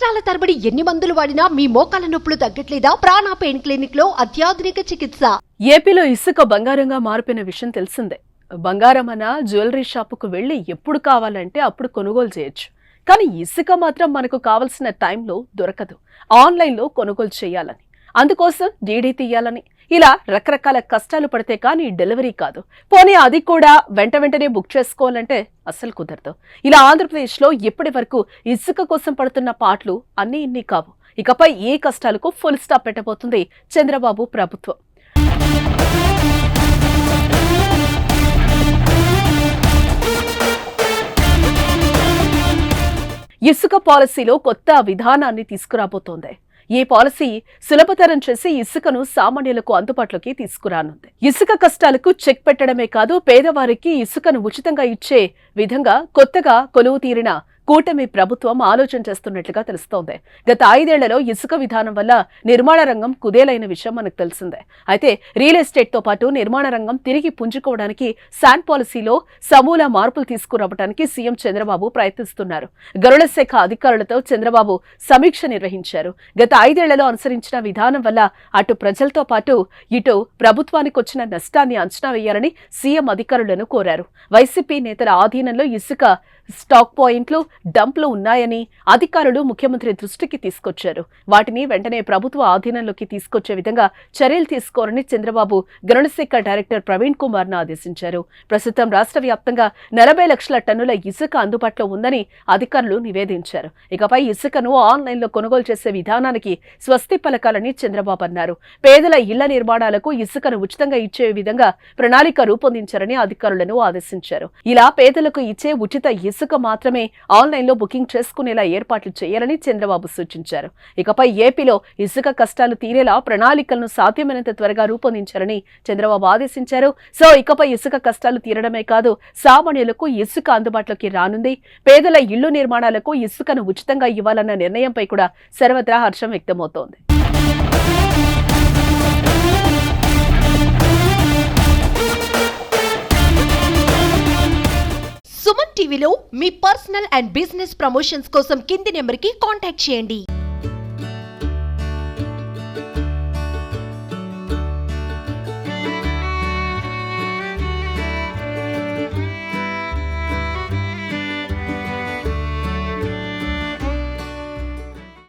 సంవత్సరాల తరబడి ఎన్ని మందులు వాడినా మీ మోకాల నొప్పులు తగ్గట్లేదా? ప్రాణ పెయిన్ క్లినిక్ లో అత్యాధునిక చికిత్స. ఏపీలో ఇసుక బంగారంగా మారిపోయిన విషయం తెలిసిందే. బంగారం అన్న జ్యువెలరీ షాపుకు వెళ్లి ఎప్పుడు కావాలంటే అప్పుడు కొనుగోలు చేయొచ్చు. కానీ ఇసుక మాత్రం మనకు కావలసిన టైంలో దొరకదు. ఆన్లైన్లో కొనుగోలు చేయాలని, అందుకోసం డీడీ తీయాలని, ఇలా రకరకాల కష్టాలు పడితే కానీ డెలివరీ కాదు. పోనీ అది కూడా వెంటనే బుక్ చేసుకోవాలంటే అస్సలు కుదరదు. ఇలా ఆంధ్రప్రదేశ్లో ఇప్పటి వరకు ఇసుక కోసం పడుతున్న పాటలు అన్నీ ఇన్ని కావు. ఇకపై ఏ కష్టాలకు ఫుల్ స్టాప్ పెట్టబోతుంది చంద్రబాబు ప్రభుత్వం. ఇసుక పాలసీలో కొత్త విధానాన్ని తీసుకురాబోతోంది. ఈ పాలసీ సులభతరం చేసి ఇసుకను సామాన్యులకు అందుబాటులోకి తీసుకురానుంది. ఇసుక కష్టాలకు చెక్ పెట్టడమే కాదు, పేదవారికి ఇసుకను ఉచితంగా ఇచ్చే విధంగా కొత్తగా కొలువు తీరిన కూటమి ప్రభుత్వం ఆలోచన చేస్తున్నట్లుగా తెలుస్తోంది. గత 5 ఏళ్లలో ఇసుక విధానం వల్ల నిర్మాణ రంగం కుదేలైన విషయం మనకు తెలిసిందే. అయితే రియల్ ఎస్టేట్ తో పాటు నిర్మాణ రంగం తిరిగి పుంజుకోవడానికి శాండ్ పాలసీలో సమూల మార్పులు తీసుకురావడానికి సీఎం చంద్రబాబు ప్రయత్నిస్తున్నారు. గరుడ శాఖ అధికారులతో చంద్రబాబు సమీక్ష నిర్వహించారు. గత 5 ఏళ్లలో అనుసరించిన విధానం వల్ల అటు ప్రజలతో పాటు ఇటు ప్రభుత్వానికి వచ్చిన నష్టాన్ని అంచనా వేయాలని సీఎం అధికారులను కోరారు. వైసీపీ నేతల ఆధీనంలో ఇసుక స్టాక్ పాయింట్లు, డంప్లు ఉన్నాయని అధికారులు ముఖ్యమంత్రి దృష్టికి తీసుకొచ్చారు. వాటిని వెంటనే ప్రభుత్వ ఆధీనంలోకి తీసుకొచ్చే విధంగా చర్యలు తీసుకోవాలని చంద్రబాబు గరుడశాఖ డైరెక్టర్ ప్రవీణ్ కుమార్ ను ఆదేశించారు. ప్రస్తుతం రాష్ట్ర వ్యాప్తంగా 40 లక్షల టన్నుల ఇసుక అందుబాటులో ఉందని అధికారులు నివేదించారు. ఇకపై ఇసుకను ఆన్లైన్లో కొనుగోలు చేసే విధానానికి స్వస్తి పలకాలని చంద్రబాబు అన్నారు. పేదల ఇళ్ల నిర్మాణాలకు ఇసుకను ఉచితంగా ఇచ్చే విధంగా ప్రణాళిక రూపొందించారని అధికారులను ఆదేశించారు. ఇలా పేదలకు ఇచ్చే ఉచిత ఇసుక మాత్రమే ఆన్లైన్లో బుకింగ్ చేసుకునేలా ఏర్పాట్లు చేయాలని చంద్రబాబు సూచించారు. ఇకపై ఏపీలో ఇసుక కష్టాలు తీరేలా ప్రణాళికలను సాధ్యమైనంత త్వరగా రూపొందించాలని చంద్రబాబు ఆదేశించారు. సో ఇకపై ఇసుక కష్టాలు తీరడమే కాదు, సామాన్యులకు ఇసుక అందుబాటులోకి రానుంది. పేదల ఇళ్లు నిర్మాణాలకు ఇసుకను ఉచితంగా ఇవ్వాలన్న నిర్ణయంపై కూడా సర్వత్రా హర్షం వ్యక్తమవుతోంది. సుమన్ టీవీలో మీ పర్సనల్ అండ్ బిజినెస్ ప్రమోషన్స్ కోసం కింది నెంబర్కి కాంటాక్ట్ చేయండి.